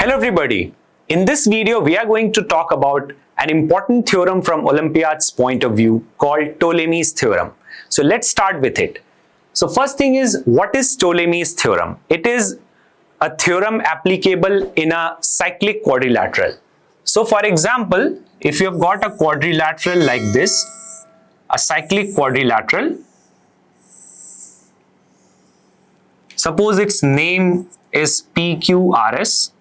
Hello everybody. In this video, we are going to talk about an important theorem from Olympiad's point of view called Ptolemy's theorem. So let's start with it. So first thing is, what is Ptolemy's theorem? It is a theorem applicable in a cyclic quadrilateral. So for example, if you have got a quadrilateral like this, a cyclic quadrilateral, suppose its name is PQRS,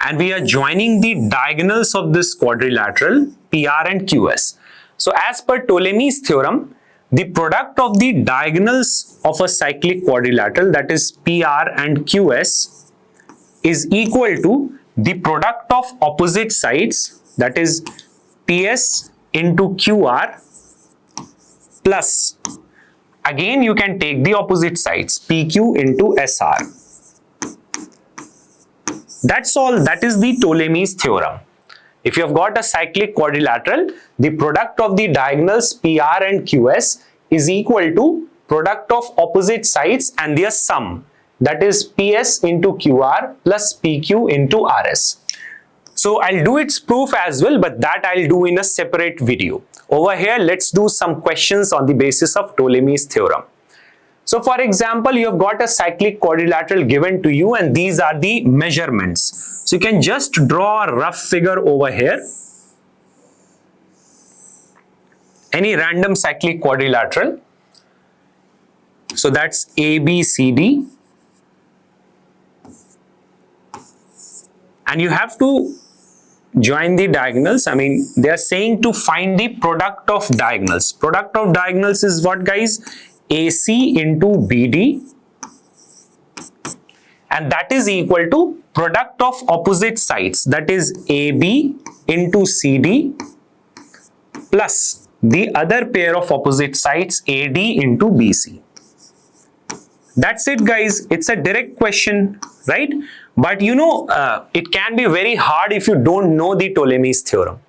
and we are joining the diagonals of this quadrilateral PR and QS. So as per Ptolemy's theorem, the product of the diagonals of a cyclic quadrilateral, that is PR and QS, is equal to the product of opposite sides, that is PS into QR, plus, again you can take the opposite sides, PQ into SR. That's all. That is the Ptolemy's theorem. If you have got a cyclic quadrilateral, the product of the diagonals PR and QS is equal to product of opposite sides and their sum, that is PS into QR plus PQ into RS. So I'll do its proof as well, but that I'll do in a separate video. Over here, let's do some questions on the basis of Ptolemy's theorem. So for example, you have got a cyclic quadrilateral given to you and these are the measurements. So you can just draw a rough figure over here. Any random cyclic quadrilateral. So that's ABCD. And you have to join the diagonals. I mean, they are saying to find the product of diagonals. Product of diagonals is what, guys? AC into BD, and that is equal to product of opposite sides, that is AB into CD plus the other pair of opposite sides AD into BC. That's it, guys. It's a direct question, right? But you know, it can be very hard if you don't know the Ptolemy's theorem.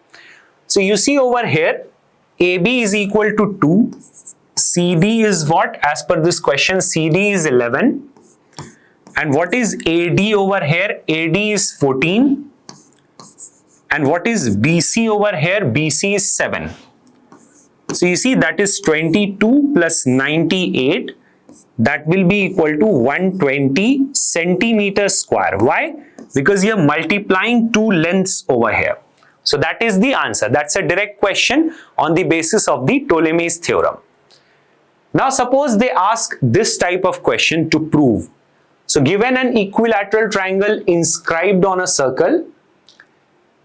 So you see over here, AB is equal to 2. CD is what? As per this question, CD is 11. And what is AD over here? AD is 14. And what is BC over here? BC is 7. So you see, that is 22 plus 98. That will be equal to 120 centimeters square. Why? Because you are multiplying two lengths over here. So that is the answer. That's a direct question on the basis of the Ptolemy's theorem. Now suppose they ask this type of question to prove. So given an equilateral triangle inscribed on a circle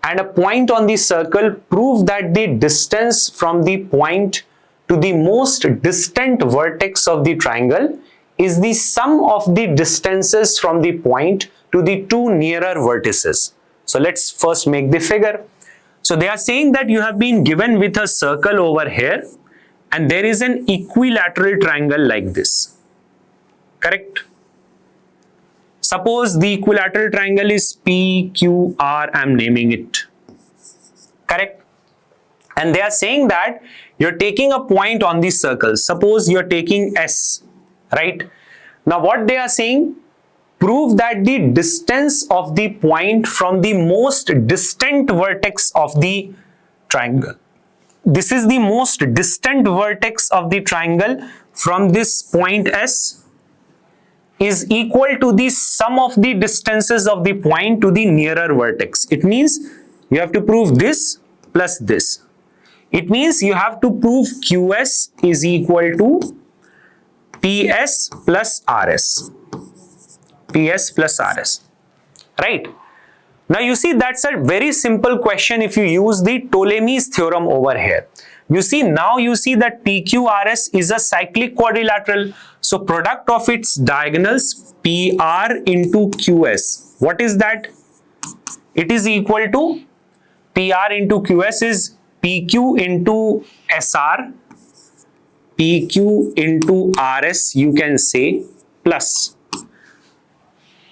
and a point on the circle, prove that the distance from the point to the most distant vertex of the triangle is the sum of the distances from the point to the two nearer vertices. So let's first make the figure. So they are saying that you have been given with a circle over here and there is an equilateral triangle like this, correct? Suppose the equilateral triangle is PQR, I'm naming it, correct? And they are saying that you're taking a point on the circle. Suppose you're taking S, right? Now what they are saying, prove that the distance of the point from the most distant vertex of the triangle. This is the most distant vertex of the triangle from this point S is equal to the sum of the distances of the point to the nearer vertex. It means you have to prove this plus this. It means you have to prove QS is equal to PS plus RS. PS plus RS. Right? Now you see, that's a very simple question if you use the Ptolemy's theorem over here. You see, now you see that PQRS is a cyclic quadrilateral. So product of its diagonals PR into QS. What is that? It is equal to PR into QS is PQ into SR, PQ into RS, you can say, plus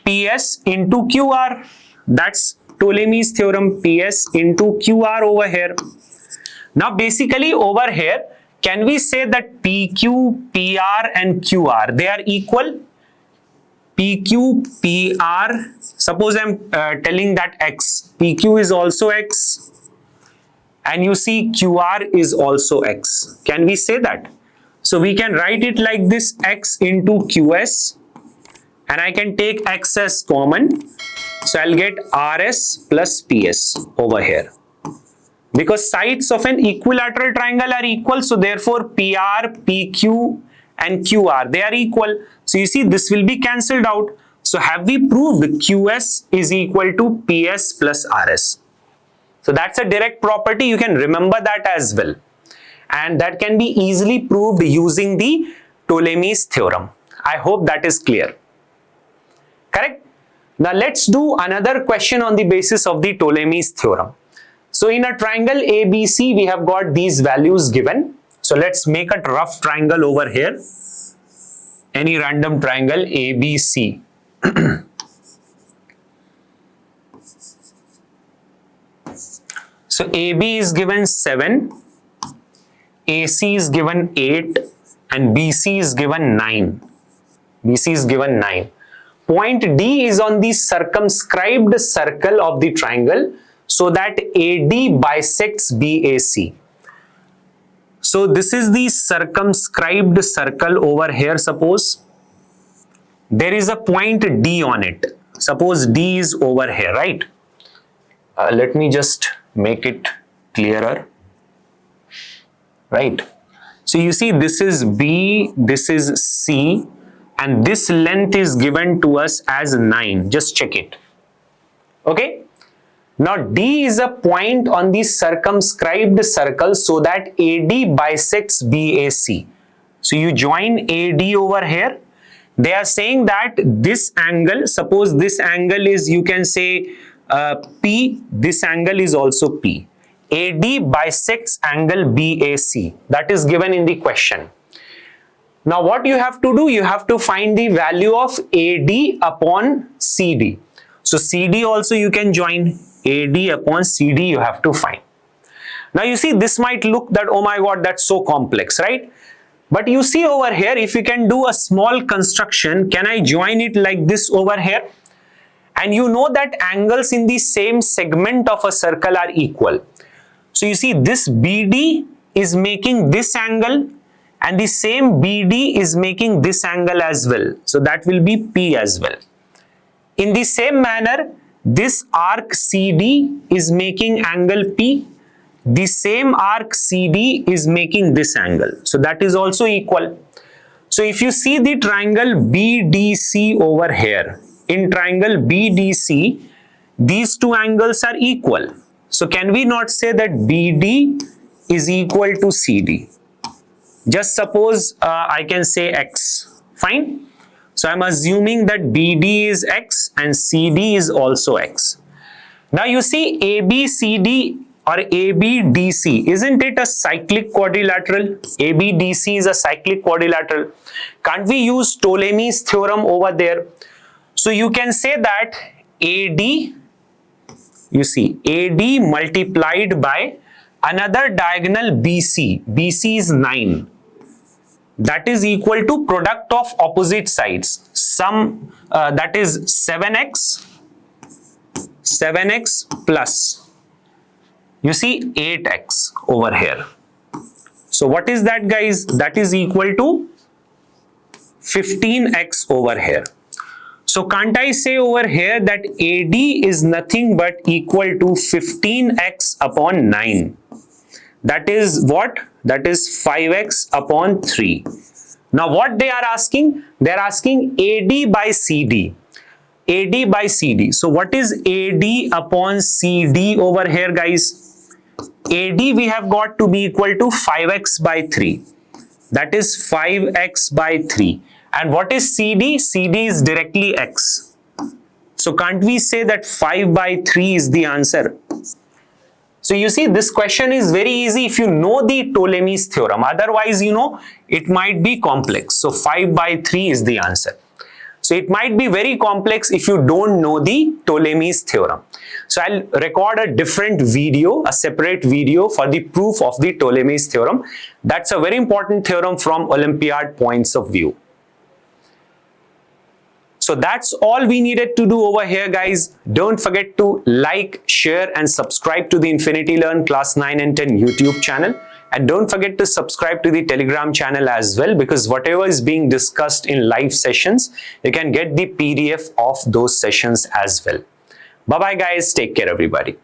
PS into QR. That's Ptolemy's theorem, PS into QR over here. Now basically over here, can we say that PQ, PR and QR, they are equal? PQ, PR, suppose I'm telling that X, PQ is also X, and you see QR is also X. Can we say that? So we can write it like this, X into QS, and I can take X as common. So I'll get RS plus PS over here. Because sides of an equilateral triangle are equal, so therefore PR, PQ and QR, they are equal. So you see this will be cancelled out. So have we proved QS is equal to PS plus RS? So that's a direct property. You can remember that as well. And that can be easily proved using the Ptolemy's theorem. I hope that is clear. Correct? Now let's do another question on the basis of the Ptolemy's theorem. So in a triangle ABC, we have got these values given. So let's make a rough triangle over here. Any random triangle ABC. So AB is given 7, AC is given 8, and BC is given 9. BC is given 9. Point D is on the circumscribed circle of the triangle, so that AD bisects BAC. So this is the circumscribed circle over here. Suppose there is a point D on it. Suppose D is over here, right? Let me just make it clearer. Right? So you see this is B, this is C, and this length is given to us as 9. Just check it. Okay? Now D is a point on the circumscribed circle, so that AD bisects BAC. So you join AD over here. They are saying that this angle, suppose this angle is, you can say P, this angle is also P. AD bisects angle BAC. That is given in the question. Now what you have to do, you have to find the value of AD upon CD. So CD also you can join. AD upon CD you have to find. Now you see this might look that, oh my god, that's so complex, right? But you see over here, if you can do a small construction, can I join it like this over here? And you know that angles in the same segment of a circle are equal. So you see this BD is making this angle, and the same BD is making this angle as well. So that will be P as well. In the same manner, this arc CD is making angle P. The same arc CD is making this angle. So that is also equal. So if you see the triangle BDC over here, in triangle BDC, these two angles are equal. So can we not say that BD is equal to CD? Just suppose I can say X. Fine. So I'm assuming that BD is X and CD is also X. Now you see ABCD or ABDC, isn't it a cyclic quadrilateral? ABDC is a cyclic quadrilateral. Can't we use Ptolemy's theorem over there? So you can say that AD, you see AD multiplied by another diagonal BC. BC is 9. That is equal to product of opposite sides. Sum that is 7x plus, you see 8x over here. So what is that, guys? That is equal to 15x over here. So can't I say over here that AD is nothing but equal to 15x upon 9. That is what? That is 5x upon 3. Now what they are asking? They are asking AD by CD. AD by CD. So what is AD upon CD over here, guys? AD we have got to be equal to 5x by 3. That is 5x by 3. And what is CD? CD is directly x. So can't we say that 5 by 3 is the answer? So you see, this question is very easy if you know the Ptolemy's theorem. Otherwise, you know, it might be complex. So 5 by 3 is the answer. So it might be very complex if you don't know the Ptolemy's theorem. So I'll record a different video, a separate video for the proof of the Ptolemy's theorem. That's a very important theorem from Olympiad points of view. So that's all we needed to do over here, guys. Don't forget to like, share, and subscribe to the Infinity Learn Class 9 and 10 YouTube channel. And don't forget to subscribe to the Telegram channel as well, because whatever is being discussed in live sessions, you can get the PDF of those sessions as well. Bye-bye, guys. Take care, everybody.